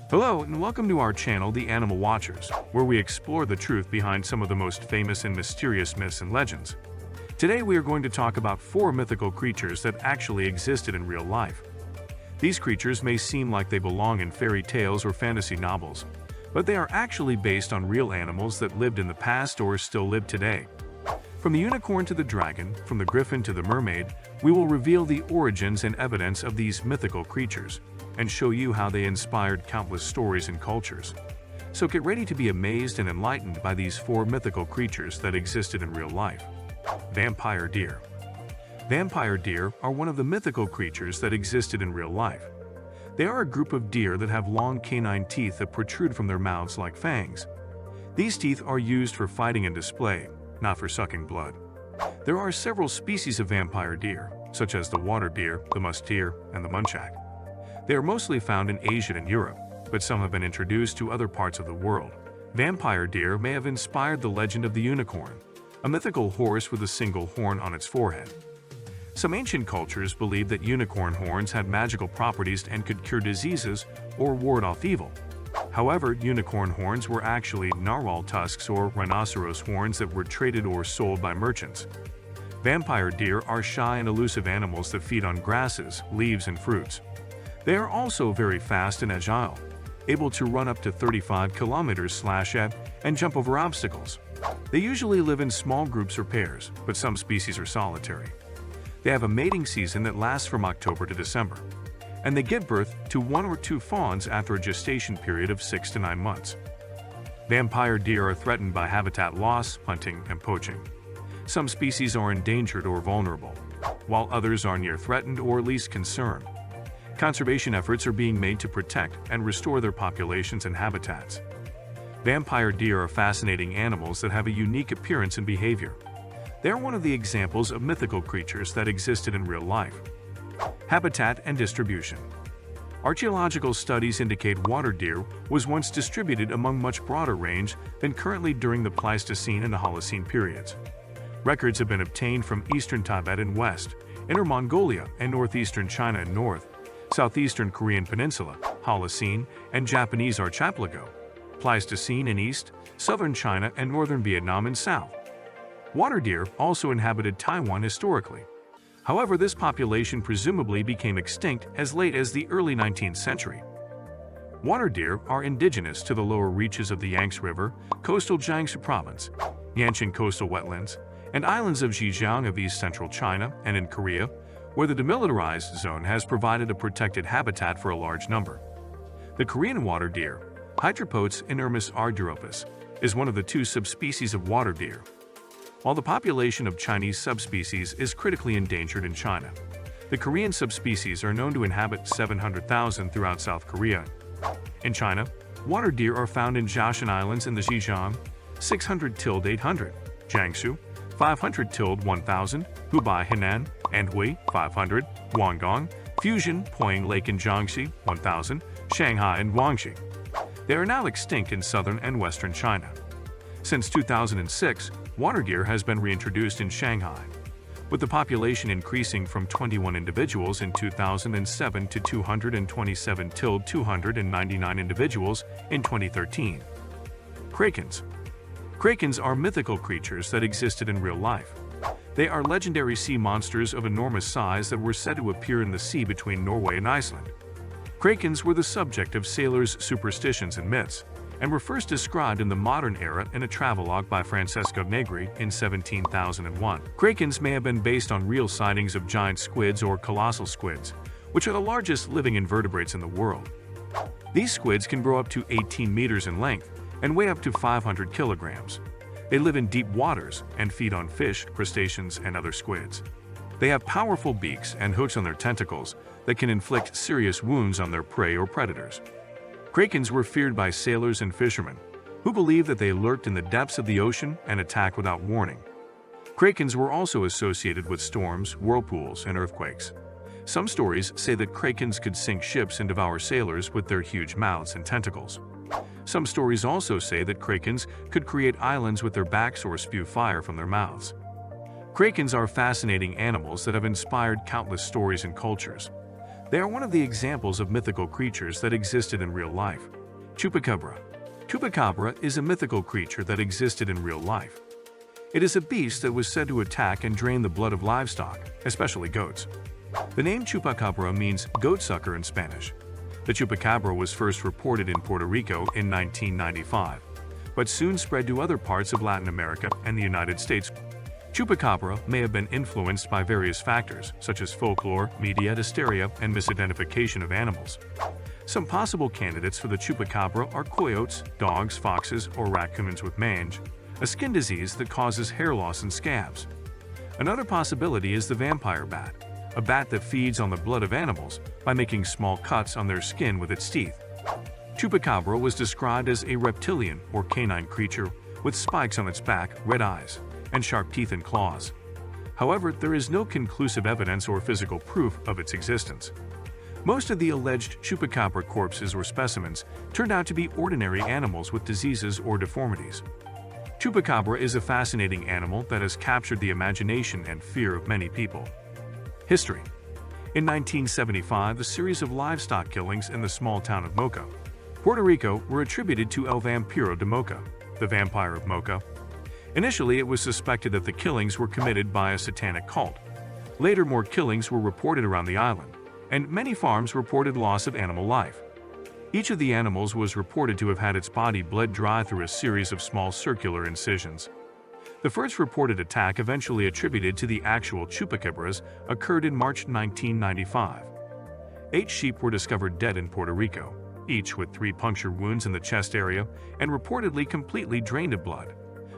Hello and welcome to our channel, The Animal Watchers, where we explore the truth behind some of the most famous and mysterious myths and legends. Today we are going to talk about 4 mythical creatures that actually existed in real life. These creatures may seem like they belong in fairy tales or fantasy novels, but they are actually based on real animals that lived in the past or still live today. From the unicorn to the dragon, from the griffin to the mermaid, we will reveal the origins and evidence of these mythical creatures and show you how they inspired countless stories and cultures. So get ready to be amazed and enlightened by these 4 mythical creatures that existed in real life. Vampire deer. Vampire deer are one of the mythical creatures that existed in real life. They are a group of deer that have long canine teeth that protrude from their mouths like fangs. These teeth are used for fighting and display, not for sucking blood. There are several species of vampire deer, such as the water deer, the musk deer, and the muntjac. They are mostly found in Asia and Europe, but some have been introduced to other parts of the world. Vampire deer may have inspired the legend of the unicorn, a mythical horse with a single horn on its forehead. Some ancient cultures believed that unicorn horns had magical properties and could cure diseases or ward off evil. However, unicorn horns were actually narwhal tusks or rhinoceros horns that were traded or sold by merchants. Vampire deer are shy and elusive animals that feed on grasses, leaves, and fruits. They are also very fast and agile, able to run up to 35 km/h and jump over obstacles. They usually live in small groups or pairs, but some species are solitary. They have a mating season that lasts from October to December, and they give birth to 1 or 2 fawns after a gestation period of 6 to 9 months. Vampire deer are threatened by habitat loss, hunting, and poaching. Some species are endangered or vulnerable, while others are near threatened or least concern. Conservation efforts are being made to protect and restore their populations and habitats. Vampire deer are fascinating animals that have a unique appearance and behavior. They are one of the examples of mythical creatures that existed in real life. Habitat and distribution. Archaeological studies indicate water deer was once distributed among much broader range than currently during the Pleistocene and the Holocene periods. Records have been obtained from eastern Tibet and west, Inner Mongolia and northeastern China and north, southeastern Korean peninsula, Holocene, and Japanese archipelago, Pleistocene in east, southern China and northern Vietnam in south. Water deer also inhabited Taiwan historically. However, this population presumably became extinct as late as the early 19th century. Water deer are indigenous to the lower reaches of the Yangtze River, coastal Jiangsu province, Yanshan coastal wetlands, and islands of Zhejiang of east-central China and in Korea, where the demilitarized zone has provided a protected habitat for a large number. The Korean water deer, Hydropotes inermis arduropus, is one of the 2 subspecies of water deer. While the population of Chinese subspecies is critically endangered in China, the Korean subspecies are known to inhabit 700,000 throughout South Korea. In China, water deer are found in Jiaoshan Islands in the Zhejiang, 600-800, Jiangsu, 500-1000, Hubei, Henan, Anhui, 500, Guangdong, Fujian, Poyang Lake in Jiangxi, 1000, Shanghai, and Guangxi. They are now extinct in southern and western China. Since 2006, water deer has been reintroduced in Shanghai, with the population increasing from 21 individuals in 2007 to 227-299 individuals in 2013. Krakens. Krakens are mythical creatures that existed in real life. They are legendary sea monsters of enormous size that were said to appear in the sea between Norway and Iceland. Krakens were the subject of sailors' superstitions and myths, and were first described in the modern era in a travelogue by Francesco Negri in 17,001. Krakens may have been based on real sightings of giant squids or colossal squids, which are the largest living invertebrates in the world. These squids can grow up to 18 meters in length and weigh up to 500 kilograms. They live in deep waters and feed on fish, crustaceans, and other squids. They have powerful beaks and hooks on their tentacles that can inflict serious wounds on their prey or predators. Krakens were feared by sailors and fishermen, who believed that they lurked in the depths of the ocean and attacked without warning. Krakens were also associated with storms, whirlpools, and earthquakes. Some stories say that krakens could sink ships and devour sailors with their huge mouths and tentacles. Some stories also say that krakens could create islands with their backs or spew fire from their mouths. Krakens are fascinating animals that have inspired countless stories and cultures. They are one of the examples of mythical creatures that existed in real life. Chupacabra. Chupacabra is a mythical creature that existed in real life. It is a beast that was said to attack and drain the blood of livestock, especially goats. The name Chupacabra means goatsucker in Spanish. The Chupacabra was first reported in Puerto Rico in 1995, but soon spread to other parts of Latin America and the United States. Chupacabra may have been influenced by various factors, such as folklore, media hysteria, and misidentification of animals. Some possible candidates for the Chupacabra are coyotes, dogs, foxes, or raccoons with mange, a skin disease that causes hair loss and scabs. Another possibility is the vampire bat, a bat that feeds on the blood of animals by making small cuts on their skin with its teeth. Chupacabra was described as a reptilian or canine creature with spikes on its back, red eyes, and sharp teeth and claws. However, there is no conclusive evidence or physical proof of its existence. Most of the alleged Chupacabra corpses or specimens turned out to be ordinary animals with diseases or deformities. Chupacabra is a fascinating animal that has captured the imagination and fear of many people. History. In 1975, a series of livestock killings in the small town of Mocha, Puerto Rico, were attributed to El Vampiro de Mocha, the vampire of Mocha. Initially, it was suspected that the killings were committed by a satanic cult. Later, more killings were reported around the island, and many farms reported loss of animal life. Each of the animals was reported to have had its body bled dry through a series of small circular incisions. The first reported attack, eventually attributed to the actual Chupacabras, occurred in March 1995. 8 sheep were discovered dead in Puerto Rico, each with 3 puncture wounds in the chest area and reportedly completely drained of blood.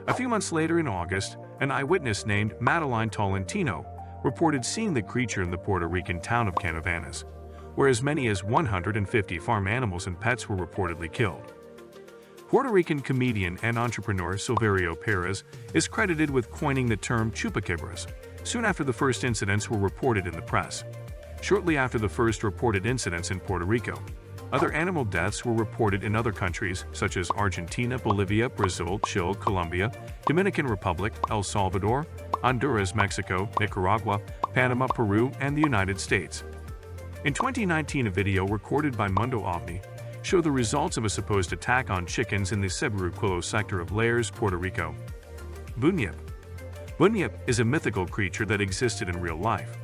A few months later, in August, an eyewitness named Madeline Tolentino reported seeing the creature in the Puerto Rican town of Canavanas, where as many as 150 farm animals and pets were reportedly killed. Puerto Rican comedian and entrepreneur Silverio Perez is credited with coining the term Chupacabras, soon after the first incidents were reported in the press. Shortly after the first reported incidents in Puerto Rico, other animal deaths were reported in other countries such as Argentina, Bolivia, Brazil, Chile, Colombia, Dominican Republic, El Salvador, Honduras, Mexico, Nicaragua, Panama, Peru, and the United States. In 2019, a video recorded by Mundo OVNI showed the results of a supposed attack on chickens in the Ceburuquillo sector of Lares, Puerto Rico. Bunyip. Bunyip is a mythical creature that existed in real life.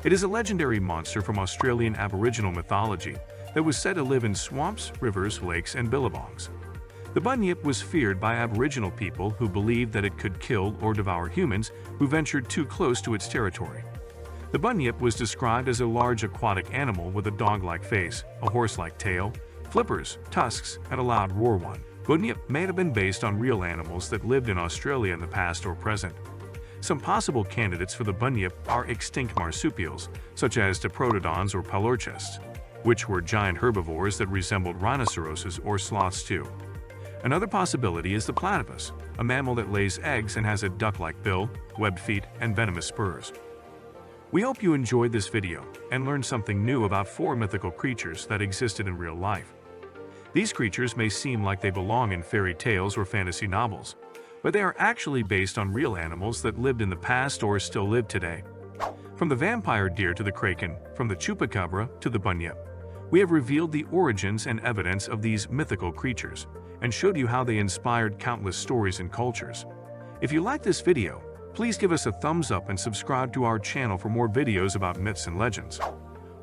It is a legendary monster from Australian Aboriginal mythology that was said to live in swamps, rivers, lakes, and billabongs. The Bunyip was feared by Aboriginal people who believed that it could kill or devour humans who ventured too close to its territory. The Bunyip was described as a large aquatic animal with a dog-like face, a horse-like tail, flippers, tusks, and a loud roar. Bunyip may have been based on real animals that lived in Australia in the past or present. Some possible candidates for the Bunyip are extinct marsupials, such as diprotodons or palurchus, which were giant herbivores that resembled rhinoceroses or sloths too. Another possibility is the platypus, a mammal that lays eggs and has a duck-like bill, webbed feet, and venomous spurs. We hope you enjoyed this video and learned something new about 4 mythical creatures that existed in real life. These creatures may seem like they belong in fairy tales or fantasy novels, but they are actually based on real animals that lived in the past or still live today. From the vampire deer to the kraken, from the Chupacabra to the Bunyip, we have revealed the origins and evidence of these mythical creatures and showed you how they inspired countless stories and cultures. If you like this video, please give us a thumbs up and subscribe to our channel for more videos about myths and legends.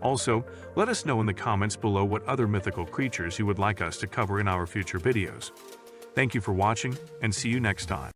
Also, let us know in the comments below what other mythical creatures you would like us to cover in our future videos. Thank you for watching, and see you next time.